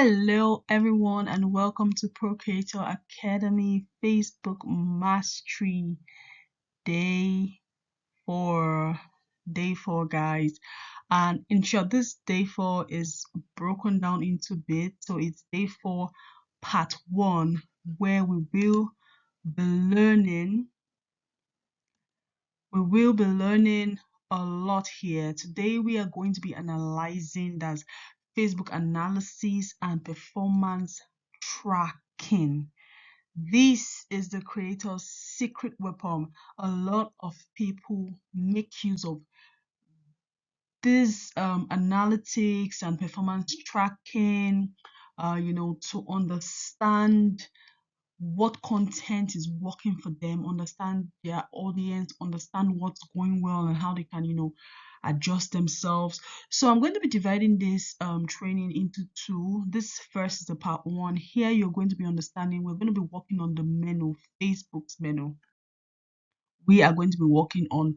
Hello, everyone, and welcome to Procreator Academy Facebook Mastery Day 4. Day 4, guys. And in short, this day 4 is broken down into bits. So it's day 4, part 1, where be learning. We will be learning a lot here. Today, we are going to be analyzing that's Facebook analysis and performance tracking. This is the creator's secret weapon. A lot of people make use of this analytics and performance tracking, to understand what content is working for them, understand their audience, understand what's going well, and how they can, adjust themselves. So I'm going to be dividing this training into two. This first is the part 1. Here you're going to be understanding, we're going to be working on the menu, Facebook's menu. We are going to be working on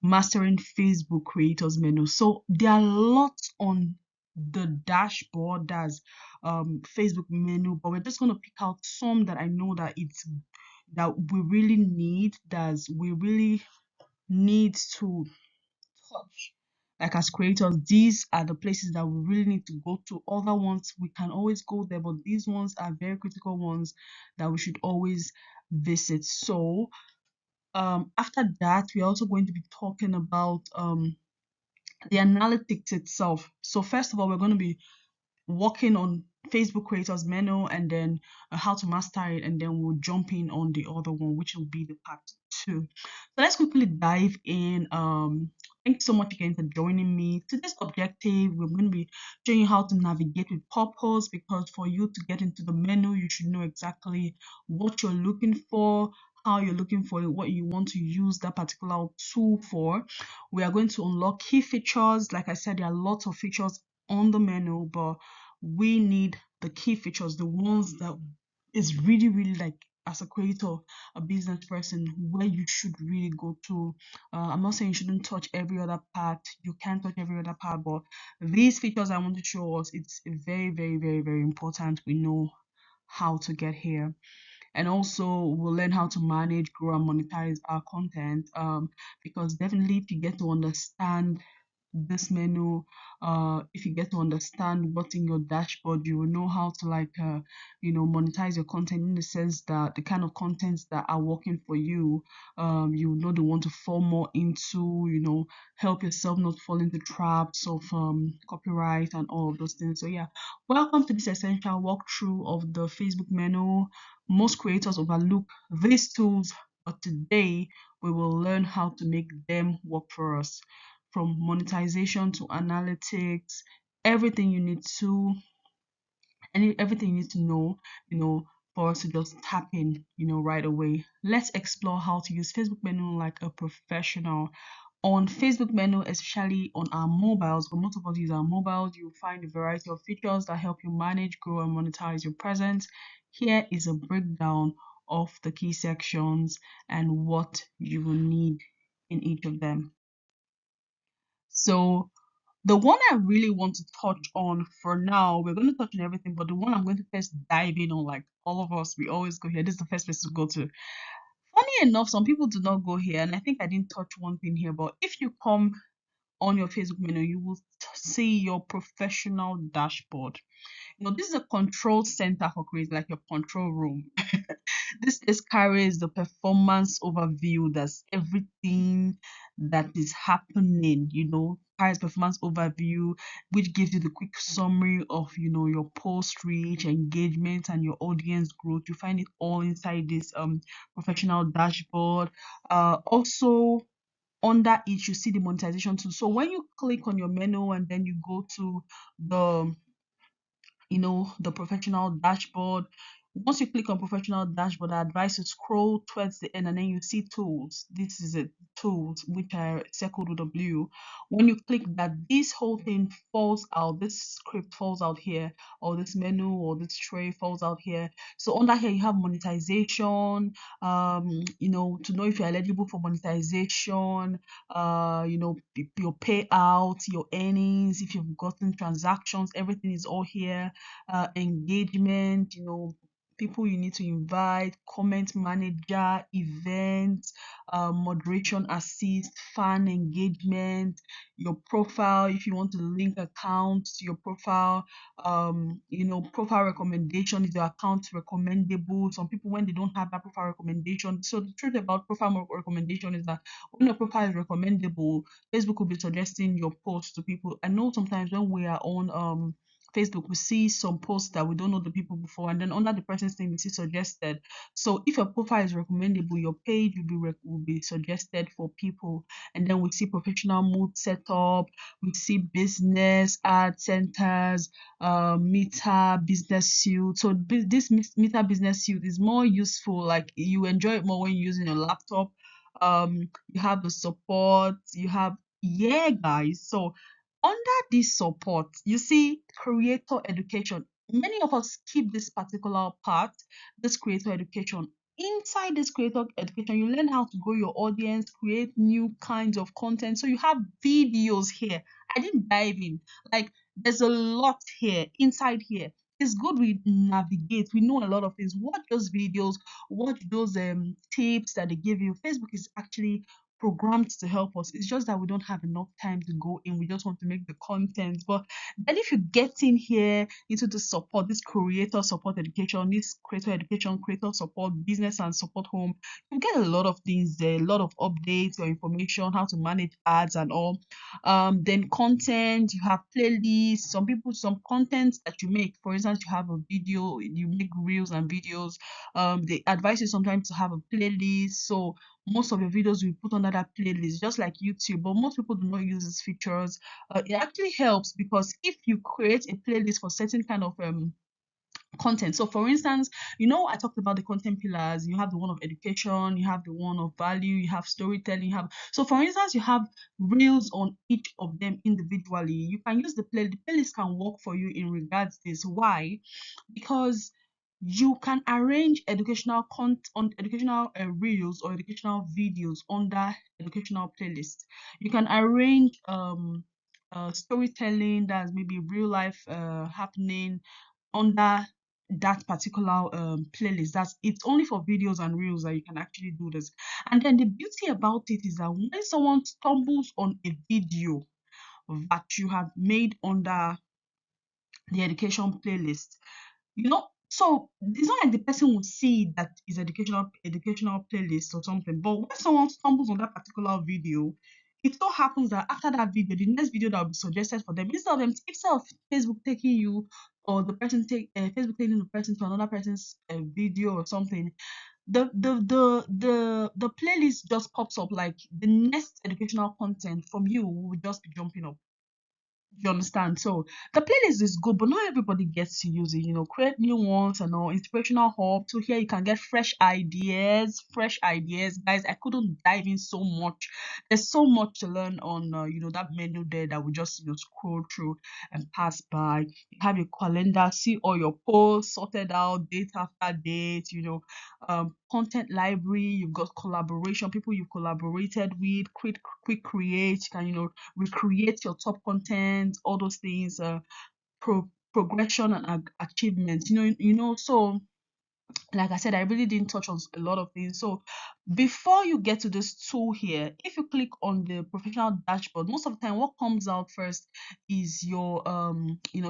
mastering Facebook creators menu. So there are lots on the dashboard that's Facebook menu, but we're just going to pick out some that I know that we really need to touch. Like as creators, these are the places that we really need to go to. Other ones we can always go there, but these ones are very critical ones that we should always visit. So after that, we're also going to be talking about the analytics itself. So first of all, we're going to be working on Facebook creators menu, and then how to master it, and then we'll jump in on the other one, which will be the part 2. So let's quickly dive in. Thanks so much again for joining me. Today's objective, we're going to be showing you how to navigate with purpose, because for you to get into the menu, you should know exactly what you're looking for, how you're looking for it, what you want to use that particular tool for. We are going to unlock key features. Like I said, there are lots of features on the menu, but we need the key features, the ones that is really like, as a creator, a business person, where you should really go to. I'm not saying you shouldn't touch every other part. You can touch every other part, but these features I want to show us, it's very important we know how to get here. And also we'll learn how to manage, grow, and monetize our content, because definitely if you get to understand this menu, if you get to understand what's in your dashboard, you will know how to monetize your content, in the sense that the kind of contents that are working for you, you know the one to fall more into, help yourself not fall into traps of copyright and all of those things. So yeah, welcome to this essential walkthrough of the Facebook menu. Most creators overlook these tools, but today we will learn how to make them work for us, from monetization to analytics, everything you need to, everything you need to know, for us to just tap in, right away. Let's explore how to use Facebook menu like a professional. On Facebook menu, especially on our mobiles, but most of us use our mobiles, you'll find a variety of features that help you manage, grow, and monetize your presence. Here is a breakdown of the key sections and what you will need in each of them. So the one I really want to touch on for now, we're going to touch on everything, but the one I'm going to first dive in on, like all of us, we always go here. This is the first place to go to. Funny enough, some people do not go here, and I think I didn't touch one thing here, but if you come on your Facebook menu, you will see your professional dashboard. This is a control center for creators, like your control room. This carries the performance overview. That's everything that is happening, carries performance overview, which gives you the quick summary of, your post reach, engagement, and your audience growth. You find it all inside this professional dashboard. Also, under it, you see the monetization tool. So when you click on your menu and then you go to the the professional dashboard, Once you click on professional dashboard, I advise you scroll towards the end and then you see tools. This is it, tools, which are circled with a blue. When you click that, this whole thing falls out, this script falls out here, or this menu or this tray falls out here. So under here you have monetization, to know if you're eligible for monetization, your payout, your earnings, if you've gotten transactions, everything is all here. Engagement, people you need to invite, comment manager, events, moderation assist, fan engagement, your profile, if you want to link accounts to your profile, profile recommendation, is your account recommendable? Some people, when they don't have that profile recommendation, so the truth about profile recommendation is that when your profile is recommendable, Facebook will be suggesting your post to people. I know sometimes when we are on Facebook, we see some posts that we don't know the people before, and then under the person's name, we see suggested. So if your profile is recommendable, your page will be suggested for people. And then we see professional mood setup, we see business ad centers, Meta business suite. So this Meta business suite is more useful. Like you enjoy it more when you're using your laptop. You have the support. You have, yeah, guys. So under this support, you see creator education. Many of us skip this particular part, this creator education. Inside this creator education, you learn how to grow your audience, create new kinds of content. So you have videos here. I didn't dive in. Like, there's a lot here, inside here. It's good we navigate. We know a lot of things. Watch those videos, watch those tips that they give you. Facebook is actually programmed to help us. It's just that we don't have enough time to go in. We just want to make the content. But then if you get in here into the support, this creator support education, this creator education, creator support, business and support home, you get a lot of things there, a lot of updates or information, how to manage ads and all. Then content, you have playlists, some content that you make. For instance, you have a video, you make reels and videos. They advise you sometimes to have a playlist. So most of your videos will put under that playlist, just like YouTube, but most people do not use these features. It actually helps because if you create a playlist for certain kind of content. So for instance, I talked about the content pillars. You have the one of education, you have the one of value, you have storytelling, so for instance, you have reels on each of them individually. You can use the playlist can work for you in regards to this. Why? Because you can arrange educational content on educational reels or educational videos under educational playlist. You can arrange storytelling, that's maybe real life happening, under that particular playlist. It's only for videos and reels that you can actually do this. And then the beauty about it is that when someone stumbles on a video that you have made under the education playlist, so it's not like the person will see that is educational playlist or something. But when someone stumbles on that particular video, it so happens that after that video, the next video that will be suggested for them, instead of Facebook taking you, or the person Facebook taking the person to another person's video or something, the playlist just pops up. Like the next educational content from you will just be jumping up. You understand? So the playlist is good, but not everybody gets to use it. Create new ones and all. Inspirational hub. So here you can get fresh ideas. Fresh ideas, guys. I couldn't dive in so much. There's so much to learn on, that menu there that we just scroll through and pass by. You have your calendar. See all your posts sorted out, date after date. Content library. You've got collaboration. People you've collaborated with. Quick create. You can recreate your top content, all those things, progression and achievements. So like I said, I really didn't touch on a lot of things. So before you get to this tool here, if you click on the professional dashboard, most of the time what comes out first is your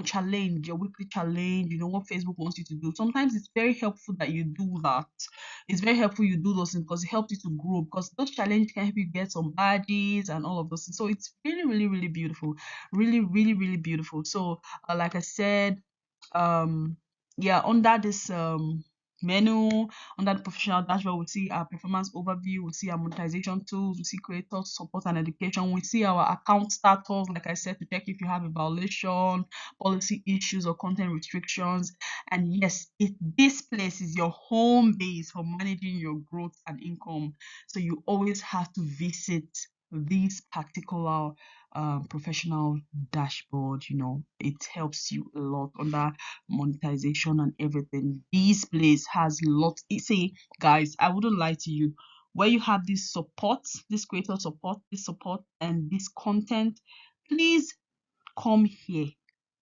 challenge, your weekly challenge, what Facebook wants you to do. Sometimes it's very helpful that you do that. It's very helpful you do those things because it helps you to grow, because those challenges can help you get some badges and all of those things. So it's really, really, really beautiful. Really, really, really beautiful. So like I said, yeah, under this menu, under the professional dashboard, we see our performance overview, we see our monetization tools, we see creator support and education, we see our account status, like I said, to check if you have a violation, policy issues or content restrictions. And yes, this place is your home base for managing your growth and income. So you always have to visit this particular professional dashboard. It helps you a lot under monetization and everything. This place has lots. See, guys, I wouldn't lie to you. Where you have this support, this creator support, this support, and this content, please come here.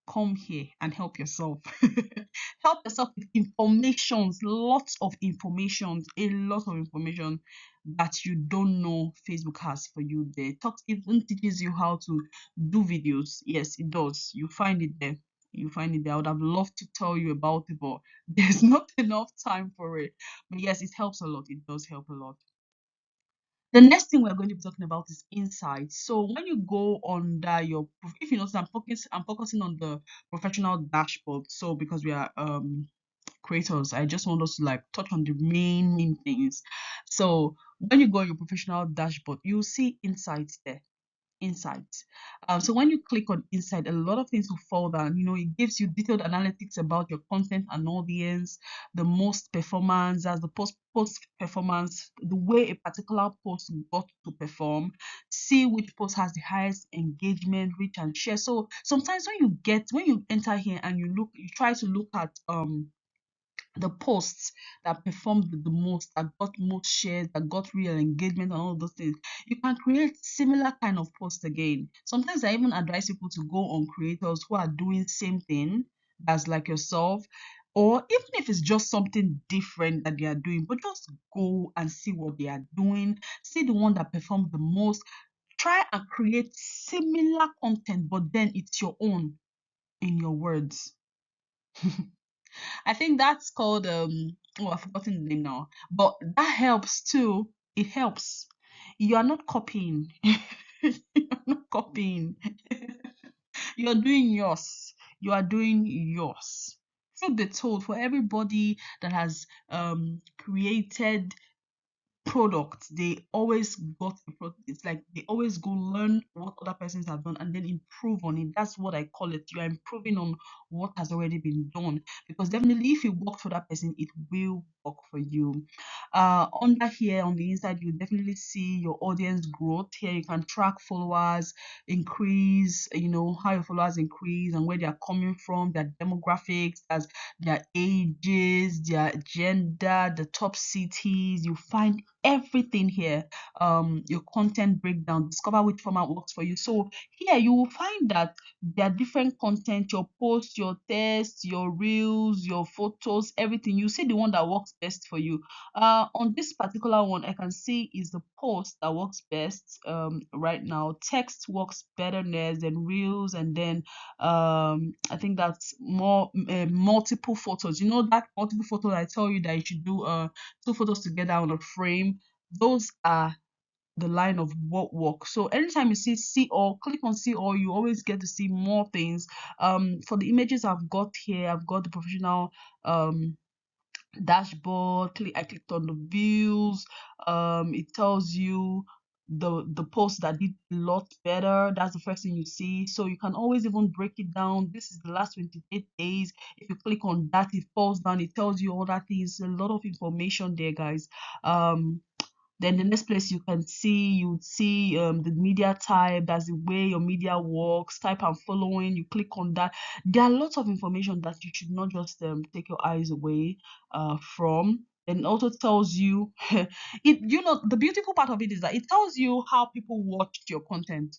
Come here and help yourself. Help yourself with informations, lots of information, a lot of information that you don't know Facebook has for you there. Talks even teaches you how to do videos. Yes, it does. You find it there. You find it there. I would have loved to tell you about it, but there's not enough time for it. But yes, it helps a lot. It does help a lot. The next thing we're going to be talking about is insights. So when you go under your, if you notice, I'm focusing on the professional dashboard. So because we are creators, I just want us to like touch on the main things. So when you go on your professional dashboard, you'll see insights there. Insights. So when you click on insight, a lot of things will fall down. It gives you detailed analytics about your content and audience, the most performance, as the post performance, the way a particular post got to perform, see which post has the highest engagement, reach, and share. So sometimes when you enter here and you try to look at the posts that performed the most, that got most shares, that got real engagement, and all of those things, you can create similar kind of posts again. Sometimes I even advise people to go on creators who are doing same thing as like yourself, or even if it's just something different that they are doing, but just go and see what they are doing, see the one that performed the most, try and create similar content, but then it's your own in your words. I think that's called I've forgotten the name now. But that helps too. It helps. You are not copying. You're not copying. You're doing yours. You are doing yours. Truth be told, for everybody that has created product, they always got the product. It's like they always go learn what other persons have done and then improve on it. That's what I call it. You are improving on what has already been done, because definitely if you work for that person, it will work for you. Under here on the inside, you definitely see your audience growth. Here you can track followers increase, how your followers increase and where they are coming from, their demographics, as their ages, their gender, the top cities. You find everything here. Your content breakdown, discover which format works for you. So here you will find that there are different content, your posts, your tests, your reels, your photos, everything. You see the one that works best for you. On this particular one, I can see is the post that works best right now. Text works better than reels, and then I think that's more multiple photos. That multiple photos I tell you that you should do two photos together on a frame. Those are the line of what works. So anytime you see all, click on see all, you always get to see more things. For the images I've got here, I've got the professional dashboard. I clicked on the views. It tells you the post that did a lot better. That's the first thing you see. So you can always even break it down. This is the last 28 days. If you click on that, it falls down, it tells you all that things. A lot of information there, guys. Then the next place you would see the media type. That's the way your media works, type and following. You click on that. There are lots of information that you should not just take your eyes away from. And it also tells you the beautiful part of it is that it tells you how people watched your content.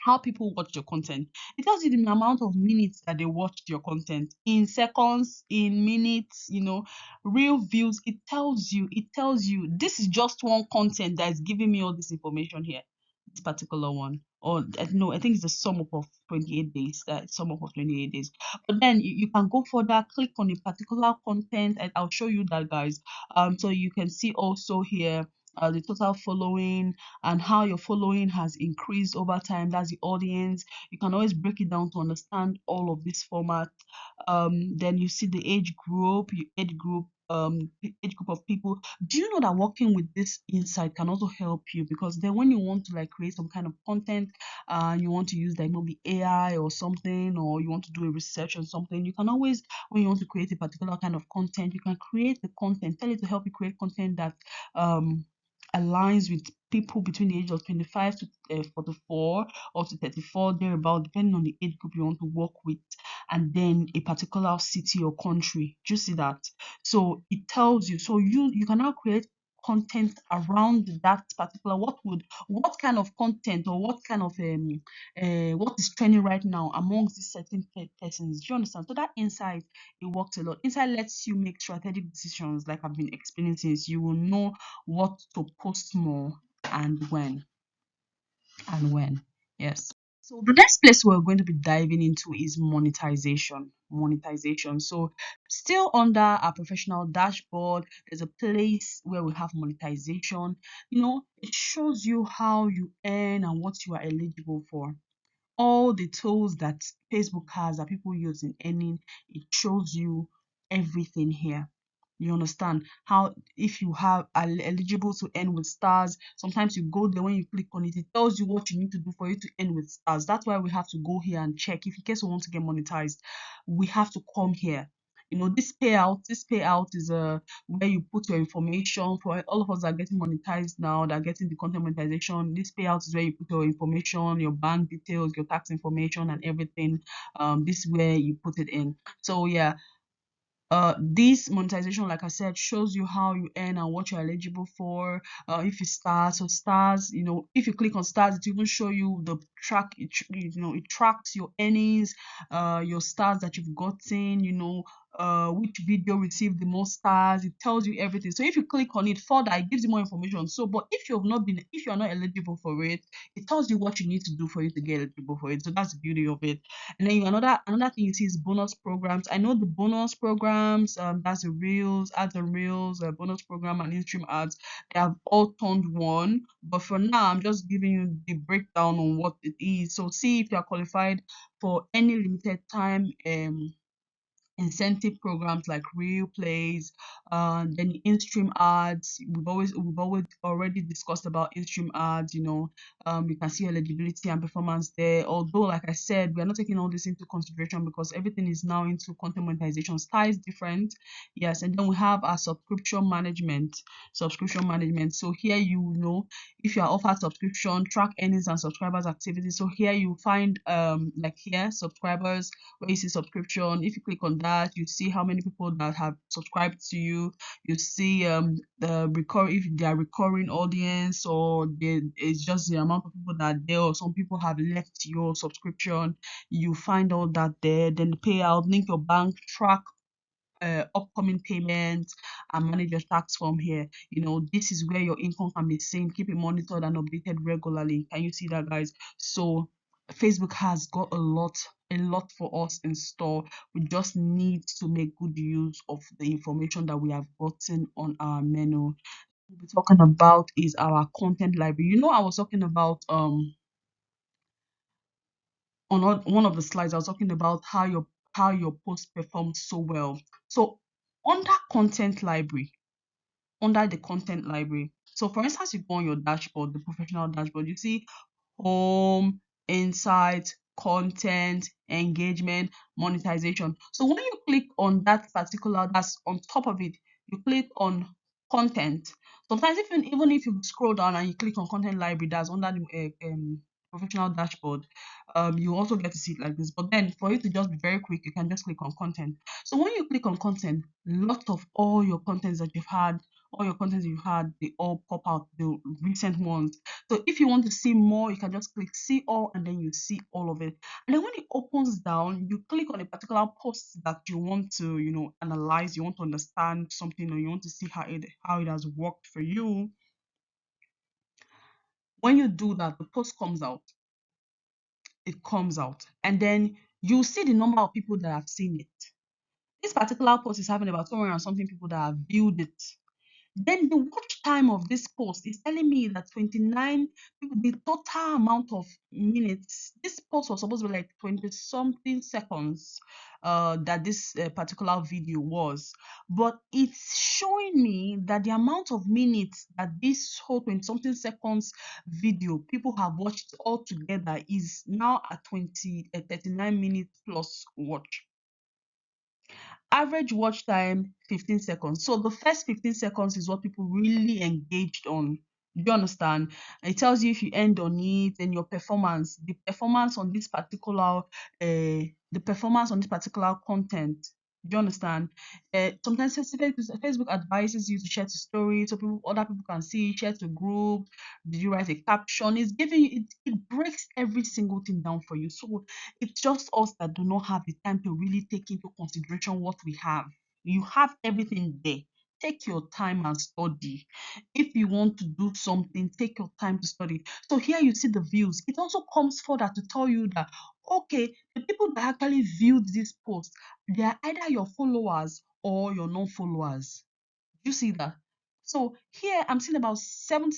How people watch your content. It tells you the amount of minutes that they watched your content in seconds, in minutes, real views. It tells you this is just one content that is giving me all this information here. This particular one. Or no, I think it's the sum up of 28 days. That sum up of 28 days. But then you can go further, click on a particular content, and I'll show you that, guys. So you can see also here the total following and how your following has increased over time. That's the audience. You can always break it down to understand all of this format. Then you see the age group, age group of people. Do you know that working with this insight can also help you? Because then when you want to like create some kind of content, you want to use like maybe AI or something, or you want to do a research on something, you can always, when you want to create a particular kind of content, you can create the content, tell it to help you create content that um aligns with people between the age of 25 to 44 or to 34, thereabout, depending on the age group you want to work with, and then a particular city or country. Do you see that? So it tells you. So you can now create content around that particular, what kind of content, or what kind of what is trending right now amongst these certain persons. Do you understand? So that insight, it works a lot. Insight lets you make strategic decisions, like I've been explaining since. You will know what to post more and when. Yes. So the next place we're going to be diving into is monetization. Monetization. So still under our professional dashboard, there's a place where we have monetization. It shows you how you earn and what you are eligible for. All the tools that Facebook has that people use in earning, it shows you everything here. You understand how, if you are eligible to earn with stars, sometimes you go there, when you click on it, it tells you what you need to do for you to earn with stars. That's why we have to go here and check. If in case we want to get monetized, we have to come here. This payout is where you put your information. For all of us that are getting monetized now, that are getting the content monetization, this payout is where you put your information, your bank details, your tax information, and everything. This is where you put it in. So yeah, this monetization, like I said, shows you how you earn and what you're eligible for. If you stars or stars, if you click on stars, it even show you the track. It tracks your earnings, your stars that you've gotten, which video received the most stars. It tells you everything. So if you click on it further, it gives you more information. So but if you are not eligible for it, it tells you what you need to do for you to get eligible for it. So that's the beauty of it. And then another thing you see is bonus programs. I know the bonus programs, that's the reels, ads and reels, bonus program and in-stream ads. They have all turned one. But for now, I'm just giving you the breakdown on what it is. So see if you are qualified for any limited time incentive programs like real plays, then the in-stream ads. We've always already discussed about in-stream ads. You can see eligibility and performance there, although like I said, we are not taking all this into consideration because everything is now into content monetization. Style is different. Yes. And then we have our subscription management. So here, if you are offered subscription, track earnings and subscribers activity. So here you find like here, subscribers, where you see subscription. If you click on that, you see how many people that have subscribed to you. You see if they are recurring audience, or it's just the amount of people that are there, or some people have left your subscription. You find all that there. Then the payout, link your bank, track upcoming payments, and manage your tax form here. This is where your income can be seen. Keep it monitored and updated regularly. Can you see that, guys? So Facebook has got a lot for us in store. We just need to make good use of the information that we have gotten on our menu. What we're talking about is our content library. I was talking about on one of the slides, I was talking about how your post performed so well. So under content library, under the content library. So for instance, you go on your dashboard, the professional dashboard, you see home, insights, content, engagement, monetization. So when you click on that particular, that's on top of it, you click on content. Sometimes even if you scroll down and you click on content library, that's under the professional dashboard, you also get to see it like this. But then for you to just be very quick, you can just click on content. So when you click on content, lot of all your contents that you've had, they all pop out, the recent ones. So if you want to see more, you can just click see all, and then you see all of it. And then when it opens down, you click on a particular post that you want to, analyze, you want to understand something, or you want to see how it has worked for you. When you do that, the post comes out. It comes out, and then you see the number of people that have seen it. This particular post is having about 200 and something people that have viewed it. Then the watch time of this post is telling me that 29, the total amount of minutes, this post was supposed to be like 20 something seconds, that this particular video was. But it's showing me that the amount of minutes that this whole 20 something seconds video people have watched all together is now at 39 minutes plus watch. Average watch time 15 seconds. So the first 15 seconds is what people really engaged on. Do you understand? It tells you if you end on it and your performance, the performance on this particular content. Do you understand? Sometimes Facebook advises you to share to story so other people can see, share to group. Did you write a caption? It's giving you, it breaks every single thing down for you. So it's just us that do not have the time to really take into consideration what we have. You have everything there. Take your time and study. If you want to do something, take your time to study. So here you see the views. It also comes further to tell you that, okay, the people that actually viewed this post, they are either your followers or your non-followers. You see that? So here I'm seeing about 77%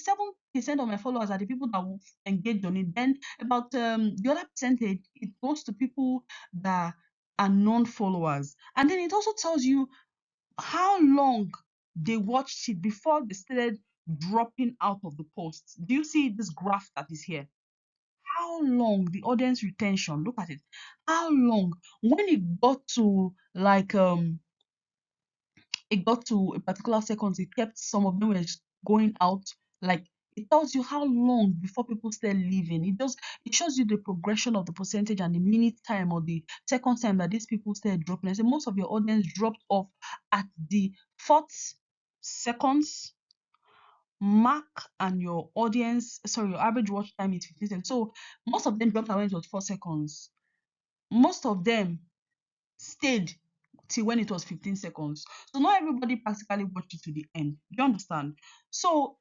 of my followers are the people that will engage on it. Then about the other percentage, it goes to people that are non-followers. And then it also tells you how long they watched it before they started dropping out of the post. Do you see this graph that is here? How long the audience retention? Look at it. How long? When it got to like it got to a particular seconds, it kept some of them were just going out. Like it tells you how long before people start leaving. It shows you the progression of the percentage and the minute time or the second time that these people start dropping. I say most of your audience dropped off at the fourth seconds mark, and your audience, sorry, your average watch time is 15 seconds. So most of them dropped away when it was 4 seconds. Most of them stayed till when it was 15 seconds. So not everybody practically watched it to the end. Do you understand? So,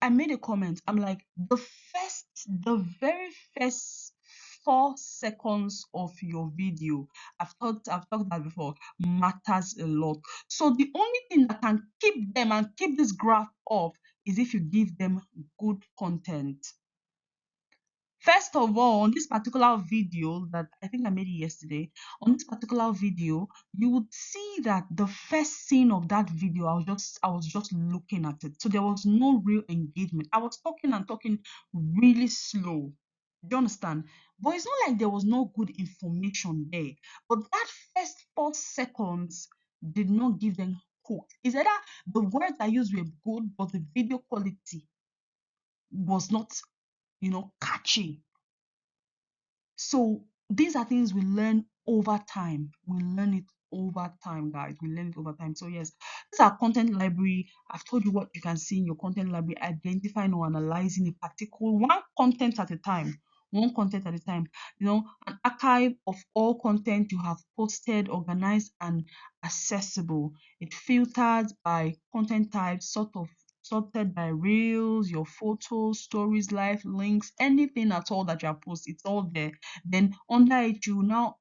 I made a comment. I'm like, the very first 4 seconds of your video, I've talked about before, matters a lot. So the only thing that can keep them and keep this graph up is if you give them good content. First of all, on this particular video that I think I made it yesterday, on this particular video, you would see that the first scene of that video, I was just looking at it. So there was no real engagement. I was talking and talking really slow. Do you understand? But it's not like there was no good information there. But that first 4 seconds did not give them hook. It's either the words I used were good, but the video quality was not, catchy. So these are things we learn over time. We learn it over time, guys. We learn it over time. So yes, this is our content library. I've told you what you can see in your content library, identifying or analyzing a particular one content at a time. One content at a time. An archive of all content you have posted, organized, and accessible. It filters by content type, sorted by reels, your photos, stories, live links, anything at all that you have posted, it's all there. Then under it,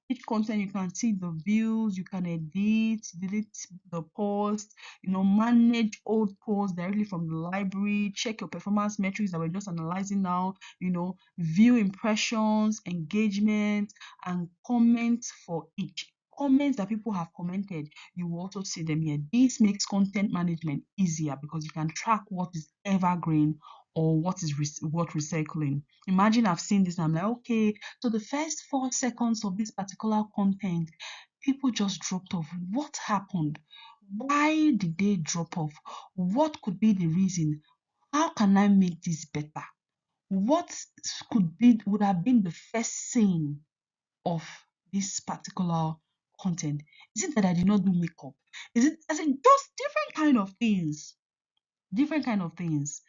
each content you can see the views, you can edit, delete the post, manage old posts directly from the library, check your performance metrics that we're just analyzing now, view impressions, engagement, and comments for each. Comments that people have commented, you will also see them here. This makes content management easier because you can track what is evergreen or what is what recycling. Imagine I've seen this and I'm like, okay, so the first 4 seconds of this particular content, people just dropped off. What happened? Why did they drop off? What could be the reason? How can I make this better? What would have been the first scene of this particular content? Is it that I did not do makeup? Is it as in just different kind of things? Different kind of things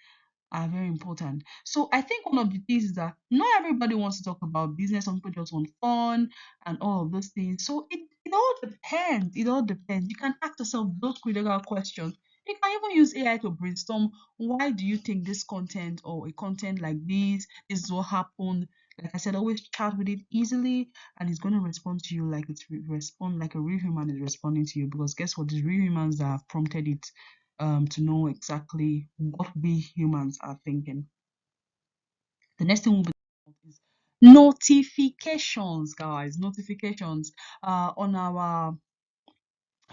are very important. So I think one of the things is that not everybody wants to talk about business. Some people just want fun and all of those things. So it all depends. It all depends. You can ask yourself those critical questions. You can even use AI to brainstorm. Why do you think this content or a content like this is what happened? Like I said, always chat with it easily, and it's going to respond to you like respond like a real human is responding to you. Because guess what? These real humans that have prompted it, to know exactly what we humans are thinking. The next thing we'll be talking about is notifications, guys. Notifications. On our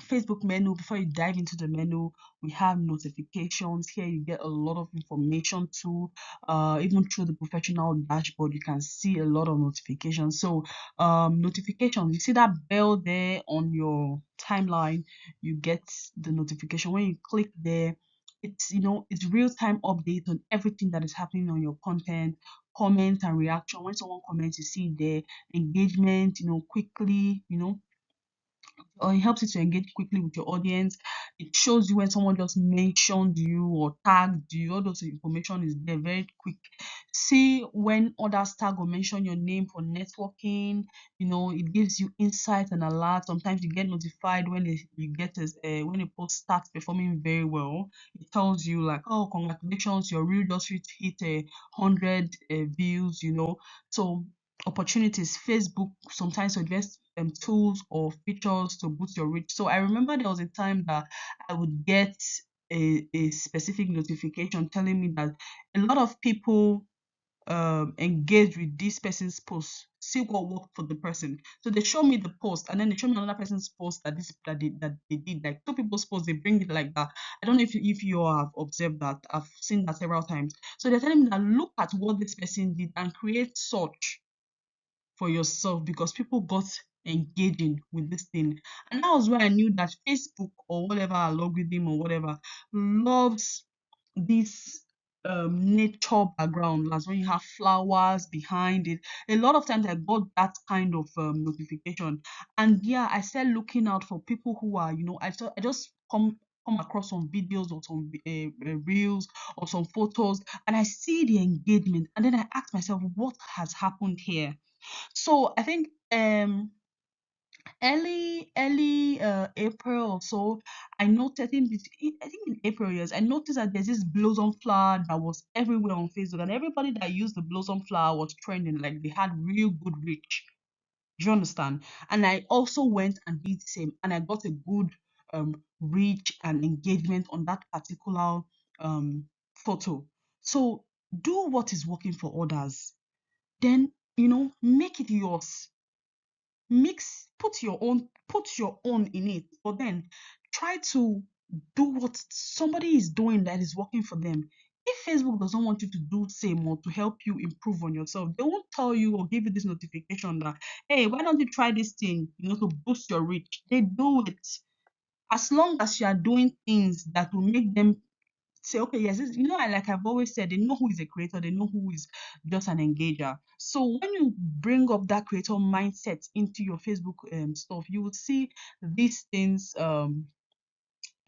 Facebook menu, before you dive into the menu, we have notifications. Here you get a lot of information too. Even through the professional dashboard, you can see a lot of notifications. So notifications, you see that bell there on your timeline, you get the notification. When you click there, it's, you know, it's real-time update on everything that is happening on your content, comment and reaction. When someone comments, you see their engagement, you know, quickly, you know, or it helps you to engage quickly with your audience. It shows you when someone just mentioned you or tagged you. All those information is there very quick. See when others tag or mention your name for networking. You know, it gives you insight and alert. Sometimes you get notified when you get this when a post starts performing very well. It tells you like, oh, congratulations, your reel just hit 100 views. You know, so opportunities. Facebook sometimes suggests tools or features to boost your reach. So I remember there was a time that I would get a specific notification telling me that a lot of people engage with this person's post, see what worked for the person. So they show me the post and then they show me another person's post that they did, like two people's posts, they bring it like that. I don't know if you have observed that. I've seen that several times. So they're telling me that look at what this person did and create search for yourself, because people got engaging with this thing. And that was where I knew that Facebook or whatever algorithm or whatever loves this nature background. That's when you have flowers behind it. A lot of times I got that kind of notification. And yeah, I started looking out for people who are, you know, I just come across some videos or some reels or some photos, and I see the engagement, and then I ask myself, what has happened here? So I think early April or so, I noticed, I think in April, yes, I noticed that there's this blossom flower that was everywhere on Facebook, and everybody that used the blossom flower was trending, like they had real good reach. Do you understand? And I also went and did the same, and I got a good reach and engagement on that particular photo. So do what is working for others, then, you know, make it yours. Mix, put your own in it, but then try to do what somebody is doing that is working for them. If Facebook doesn't want you to do same or to help you improve on yourself, they won't tell you or give you this notification that, hey, why don't you try this thing, you know, to boost your reach. They do it. As long as you are doing things that will make them say, okay, yes, this, you know, I've always said, they know who is a creator, they know who is just an engager. So when you bring up that creator mindset into your Facebook stuff, you will see these things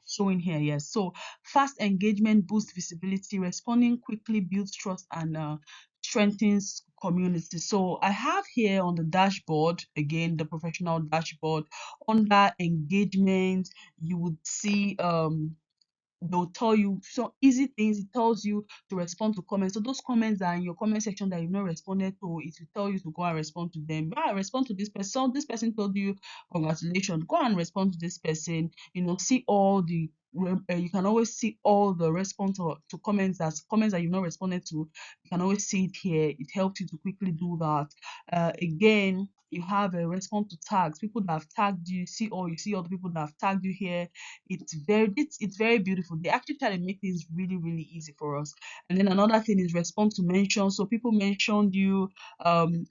showing here. Yes, so fast engagement boosts visibility, responding quickly builds trust and strengthens community. So I have here on the dashboard, again, the professional dashboard, under engagement, you would see they'll tell you some easy things. It tells you to respond to comments. So those comments that are in your comment section that you've not responded to, it will tell you to go and respond to them. Go and respond to this person. So this person told you congratulations. Go and respond to this person. You know, see all the you can always see all the response to comments that you've not responded to. You can always see it here. It helps you to quickly do that. Again, you have a response to tags. People that have tagged you, you see all the people that have tagged you here. It's very beautiful. They actually try to make things really, really easy for us. And then another thing is response to mention. So people mentioned you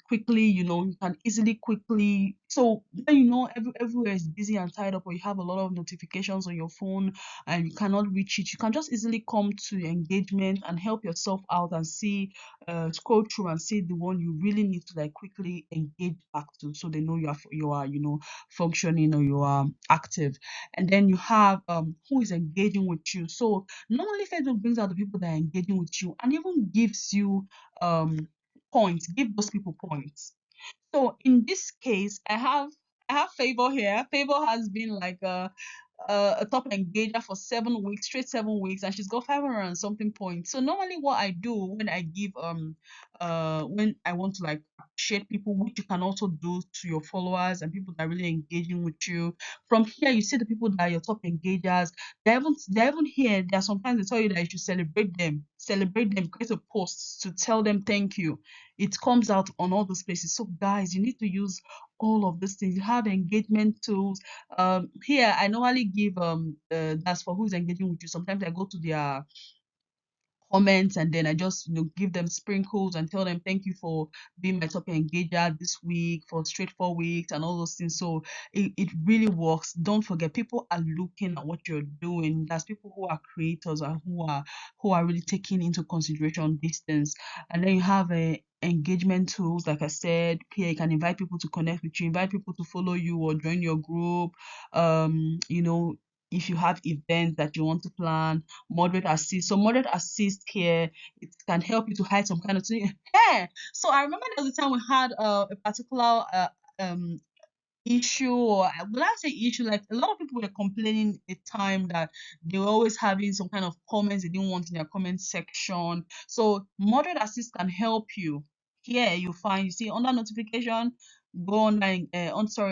quickly, you know, you can easily quickly, so when you know everywhere is busy and tied up, or you have a lot of notifications on your phone and you cannot reach it, you can just easily come to engagement and help yourself out and see scroll through and see the one you really need to like quickly engage back to, so they know you are, you know, functioning, or you are active. And then you have who is engaging with you. So normally Facebook brings out the people that are engaging with you and even gives you points, give those people points. So in this case, I have Favor here. Favor has been like a top engager for 7 weeks, straight 7 weeks, and she's got 500 and something points. So normally what I do when I give when I want to like appreciate people, which you can also do to your followers and people that are really engaging with you. From here, you see the people that are your top engagers. They're even here. There are sometimes they tell you that you should celebrate them, create a post to tell them thank you. It comes out on all those places. So guys, you need to use all of these things. You have engagement tools. Here I normally give that's for who's engaging with you. Sometimes I go to their comments and then I just give them sprinkles and tell them thank you for being my top engager this week for straight 4 weeks and all those things. So it really works. Don't forget, people are looking at what you're doing. That's people who are creators and who are really taking into consideration distance. And then you have a engagement tools. Like I said, here you can invite people to connect with you, invite people to follow you or join your group. If you have events that you want to plan, moderate assist. So moderate assist here, it can help you to hide some kind of thing. Yeah. So I remember there was a time we had a particular um issue, or will I say issue, like a lot of people were complaining a time that they were always having some kind of comments they didn't want in their comment section. So moderate assist can help you. Here you see under notification, go under engagement,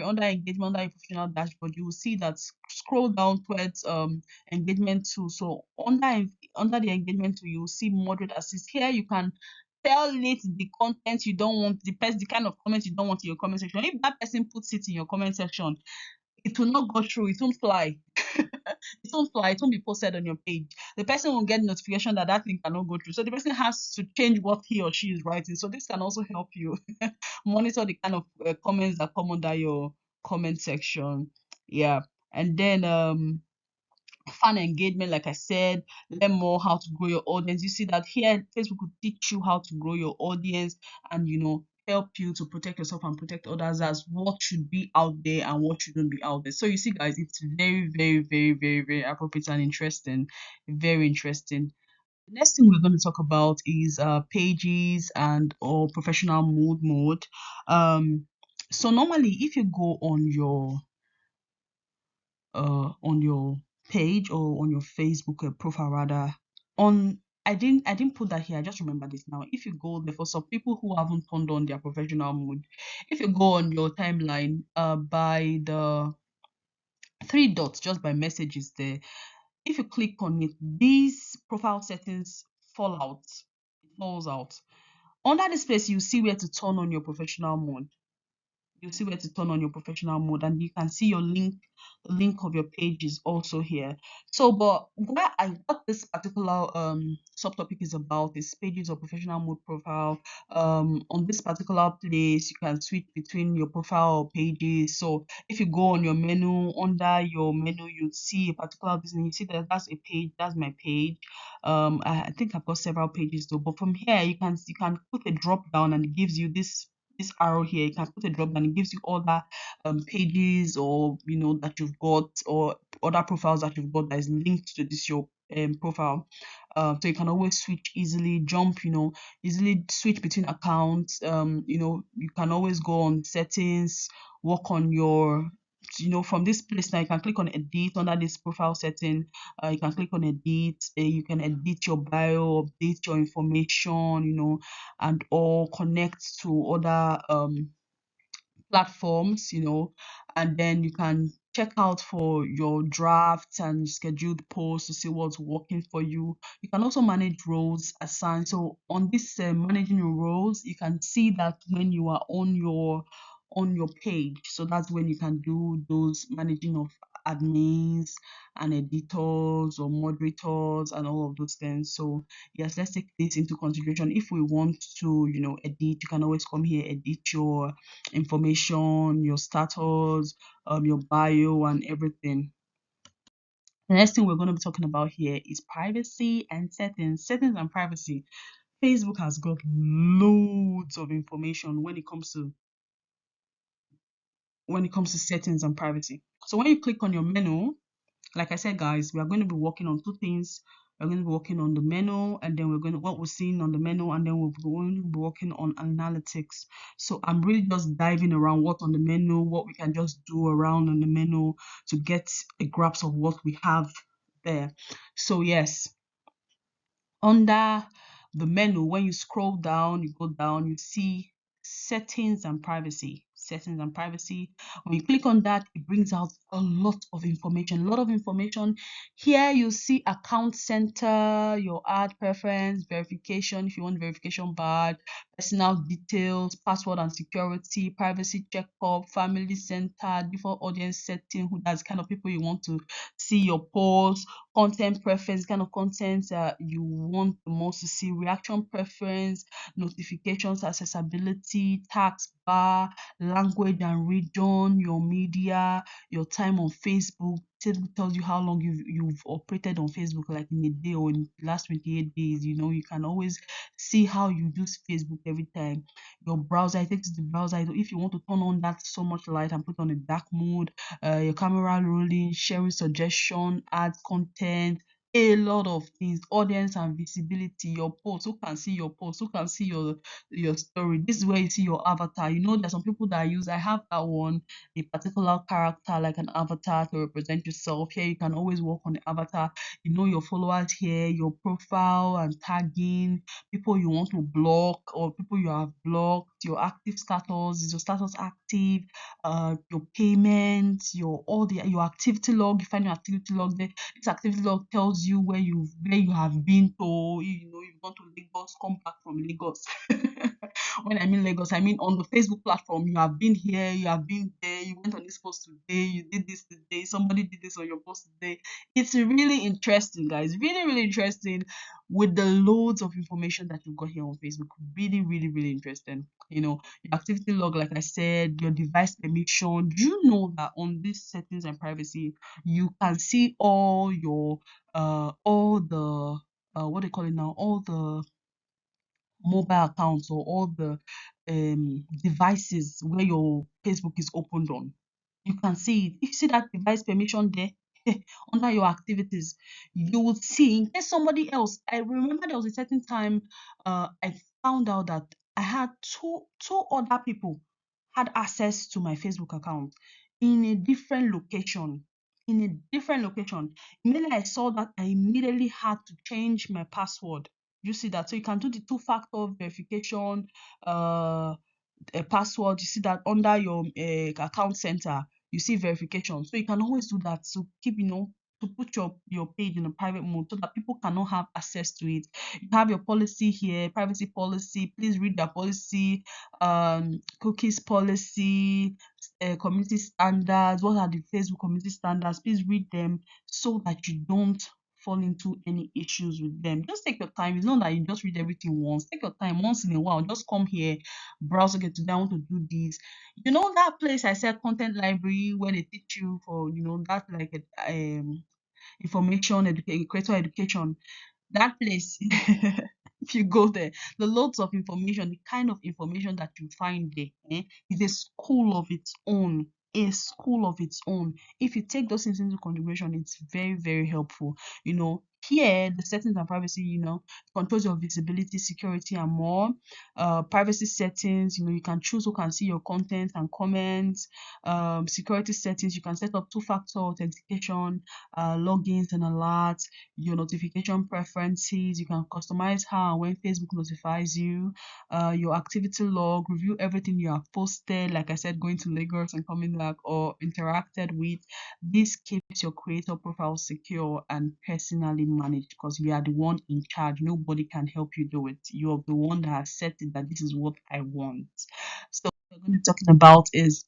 under your professional dashboard, you will see that scroll down towards engagement tool. So under the engagement tool, you will see moderate assist. Here you can tell it the content you don't want, the kind of comment you don't want in your comment section. If that person puts it in your comment section, it will not go through, it won't fly. It won't fly, it won't be posted on your page. The person will get notification that that thing cannot go through. So the person has to change what he or she is writing. So this can also help you monitor the kind of comments that come under your comment section. Yeah. And then fan engagement, like I said, learn more how to grow your audience. You see that here Facebook will teach you how to grow your audience and help you to protect yourself and protect others, as what should be out there and what shouldn't be out there. So you see guys, it's very, very, very, very, very appropriate and interesting. Very interesting. The next thing we're going to talk about is pages and or professional mode. So normally if you go on your page or on your Facebook profile rather, on I didn't put that here, I just remember this now. If you go there, for some people who haven't turned on their professional mode, if you go on your timeline by the three dots, just by messages there, if you click on it, these profile settings falls out. Under this place, you see where to turn on your professional mode. You see where to turn on your professional mode, and you can see your link of your page is also here. So but what this particular subtopic is about is pages or professional mode profile. On this particular place you can switch between your profile or pages. So if you go on your menu, under your menu you'd see a particular business, you see that that's a page, that's my page. I think I've got several pages though, but from here you can put a drop down and it gives you this arrow here. You can put a drop down, it gives you other pages or that you've got, or other profiles that you've got that is linked to this your profile. So you can always switch easily, easily switch between accounts. You can always go on settings, work on your from this place. Now you can click on edit under this profile setting. You can click on edit. You can edit your bio, update your information, and or connect to other platforms, and then you can check out for your drafts and scheduled posts to see what's working for you. You can also manage roles assigned. So on this managing your roles, you can see that when you are on your page. So that's when you can do those managing of admins and editors or moderators and all of those things. So yes, let's take this into consideration. If we want to edit, you can always come here, edit your information, your status, your bio and everything. The next thing we're going to be talking about here is privacy and settings and privacy. Facebook has got loads of information when it comes to settings and privacy. So when you click on your menu, like I said guys, we are going to be working on two things. we're going to be working on the menu, and then we're going to what we're seeing on the menu, and then we're going to be working on analytics. So I'm really just diving around what's on the menu, what we can just do around on the menu to get a grasp of what we have there. So yes, under the menu, when you scroll down, you go down, you see settings and privacy. Settings and privacy. When you click on that, it brings out a lot of information. A lot of information. Here you see account center, your ad preference, verification, if you want verification badge, personal details, password and security, privacy checkup, family center, default audience setting, who that's kind of people you want to see your post, content preference, kind of content you want the most to see, reaction preference, notifications, accessibility, tax bar, language and region, your media, your time on Facebook. Facebook tells you how long you've operated on Facebook, like in a day or in the last 28 days. You know, you can always see how you use Facebook every time. Your browser, I think it's the browser. If you want to turn on that so much light and put on a dark mode, your camera rolling, sharing suggestion, add content, a lot of things, audience and visibility, your post, who can see your post, who can see your story. This is where you see your avatar. You know, there's some people that use, I have that one, a particular character like an avatar to represent yourself. Here you can always work on the avatar. You know your followers here, your profile and tagging, people you want to block or people you have blocked, your active status, is your status active, your payments, your activity log. You find your activity log there. This activity log tells you where you have been to. You know, you've gone to Lagos, come back from Lagos. When I mean Lagos, I mean on the Facebook platform. You have been here, you have been there, you went on this post today, you did this today, somebody did this on your post today. It's really interesting, guys. Really, really interesting with the loads of information that you've got here on Facebook. Really, really, really interesting. You know, your activity log, like I said, your device permission. Do you know that on these settings and privacy, you can see all the what they call it now, all the mobile accounts or all the devices where your Facebook is opened on. You can see it. If you see that device permission there under your activities, you will see in case somebody else. I remember there was a certain time I found out that I had two other people had access to my Facebook account in a different location. In a different location. Immediately I saw that, I immediately had to change my password. You see that? So you can do the two-factor verification, a password. You see that under your account center, you see verification. So you can always do that to keep, to put your page in a private mode so that people cannot have access to it. You have your policy here, privacy policy. Please read the policy, cookies policy, community standards. What are the Facebook community standards? Please read them so that you don't fall into any issues with them. Just take your time. It's not that you just read everything once. Take your time once in a while. Just come here, browse, okay, today I want to do this. You know that place I said, content library, where they teach you for, that like information education, creator education. That place, if you go there, the loads of information, the kind of information that you find there, is a school of its own. A school of its own. If you take those things into consideration, it's very, very helpful. Here, the settings and privacy, controls your visibility, security, and more. Privacy settings, you can choose who can see your content and comments. Security settings, you can set up two-factor authentication, logins and alerts, your notification preferences. You can customize how and when Facebook notifies you. Your activity log, review everything you have posted, like I said, going to Lagos and coming back or interacted with. This keeps your creator profile secure and personally managed because you are the one in charge. Nobody can help you do it. You're the one that has set it that this is what I want. So what we're going to be talking about is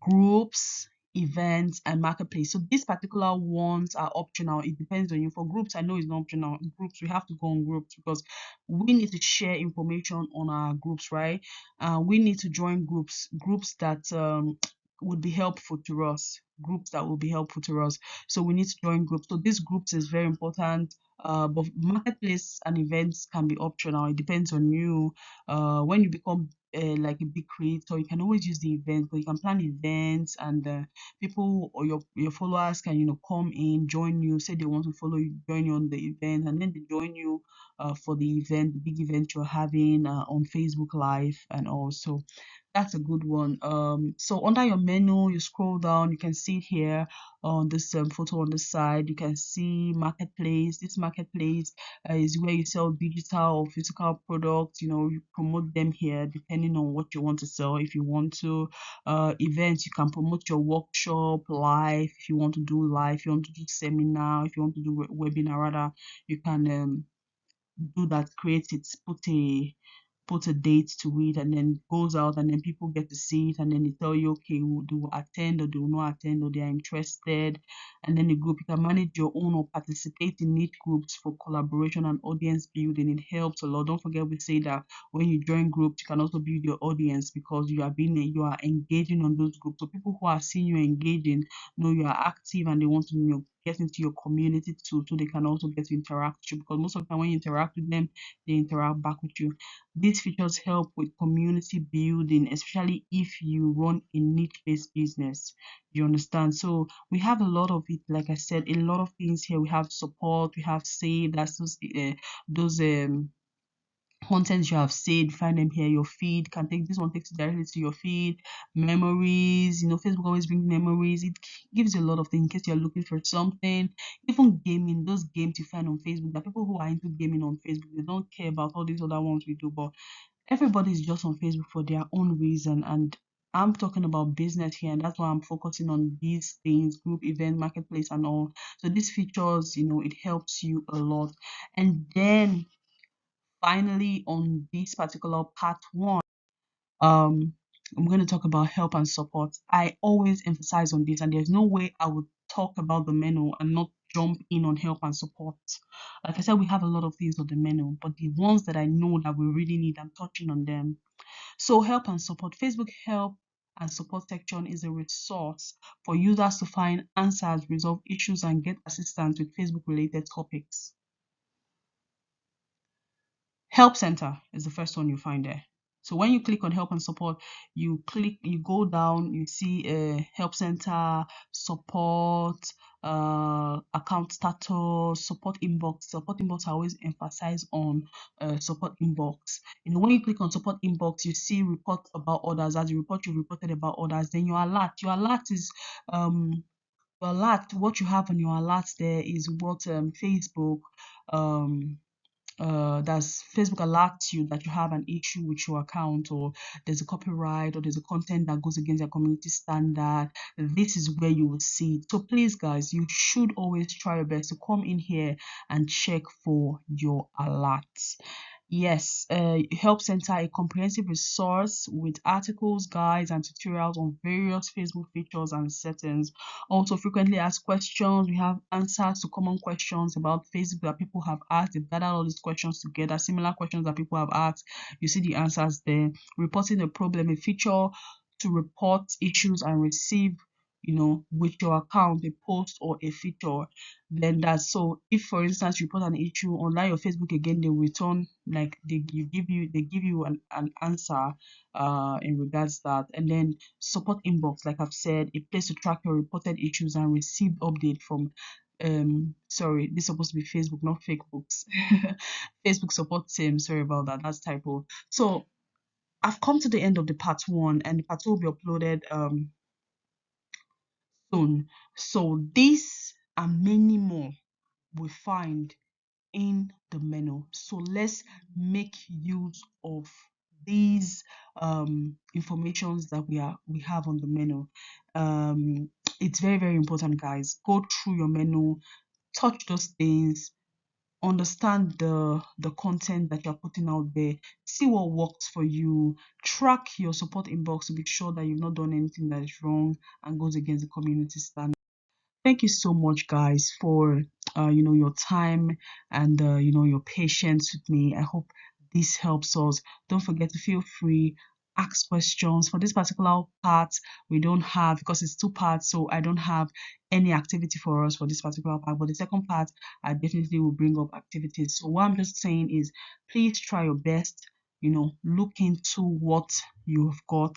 groups, events, and marketplace. So these particular ones are optional. It depends on you. For groups, I know it's not optional. In groups, we have to go on groups because we need to share information on our groups, right? We need to join groups that would be helpful to us. Groups that will be helpful to us. So we need to join groups. So these groups is very important. But marketplace and events can be optional. It depends on you. When you become like a big creator, you can always use the event, but you can plan events, and people or your followers can, come in, join you, say they want to follow you, join you on the event, and then they join you for the event, the big event you're having on Facebook Live. And also that's a good one. So under your menu, you scroll down, you can see here on this photo on the side, you can see marketplace. This marketplace is where you sell digital or physical products. You promote them here depending on what you want to sell. If you want to events, you can promote your workshop live. If you want to do live, if you want to do seminar, if you want to do webinar rather, you can do that, create it, put a date to it, and then goes out, and then people get to see it, and then they tell you, okay, they will attend or they will not attend, or they are interested. And then the group, you can manage your own or participate in niche groups for collaboration and audience building. It helps a lot. Don't forget, we say that when you join groups, you can also build your audience, because you are engaging on those groups. So people who are seeing you engaging know you are active, and they want to, get into your community too, so they can also get to interact with you, because most of the time when you interact with them, they interact back with you. These features help with community building, especially if you run a niche-based business. You understand? So we have a lot of it. Like I said, a lot of things here. We have support, we have save. That's those contents you have saved. Find them here. Your feed can take, this one takes you directly to your feed. Memories, Facebook always brings memories. It gives you a lot of things in case you're looking for something. Even gaming, those games you find on Facebook, the people who are into gaming on Facebook, they don't care about all these other ones we do, but everybody's just on Facebook for their own reason. And I'm talking about business here, and that's why I'm focusing on these things: group, event, marketplace, and all. So these features, it helps you a lot. And then finally, on this particular part one, um, I'm going to talk about help and support. I always emphasize on this, and there's no way I would talk about the menu and not jump in on help and support. Like I said, we have a lot of things on the menu, but the ones that I know that we really need, I'm touching on them. So help and support. Facebook help and support section is a resource for users to find answers, resolve issues, and get assistance with Facebook related topics. Help center is the first one you find there. So when you click on help and support, you go down, you see help center, support, account status, support inbox. Support inbox, I always emphasize on support inbox. When you click on support inbox, you see report about others. As you report, you reported about others. Then your alert. Your alert is your alert. What you have on your alert there is what Facebook does Facebook alert you that you have an issue with your account, or there's a copyright, or there's a content that goes against your community standard. This is where you will see it. So please guys, you should always try your best to come in here and check for your alerts. Yes, Help Center, a comprehensive resource with articles, guides, and tutorials on various Facebook features and settings. Also, frequently asked questions. We have answers to common questions about Facebook that people have asked. They've gathered all these questions together, similar questions that people have asked. You see the answers there. Reporting a problem, a feature to report issues and receive, with your account, a post or a feature. Then that's, so if for instance you put an issue online your Facebook, again they return, like they give you an answer in regards to that. And then support inbox, like I've said, a place to track your reported issues and receive update from sorry, this is supposed to be Facebook, not fake books. Facebook support team, sorry about that, that's typo. So I've come to the end of the part one, and the part two will be uploaded soon. So this and many more we find in the menu. So let's make use of these informations that we have on the menu. It's very, very important, guys. Go through your menu, touch those things, understand the content that you're putting out there, see what works for you, track your support inbox to be sure that you've not done anything that is wrong and goes against the community standard. Thank you so much, guys, for your time and your patience with me. I hope this helps us. Don't forget to feel free, ask questions. For this particular part, we don't have, because it's two parts, so I don't have any activity for us for this particular part. But the second part, I definitely will bring up activities. So what I'm just saying is, please try your best. look into what you've got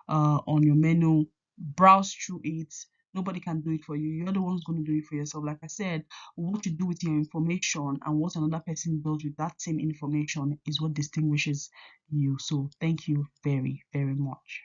on your menu, browse through it. Nobody can do it for you. You're the one's going to do it for yourself. Like I said, what you do with your information and what another person does with that same information is what distinguishes you. So thank you very, very much.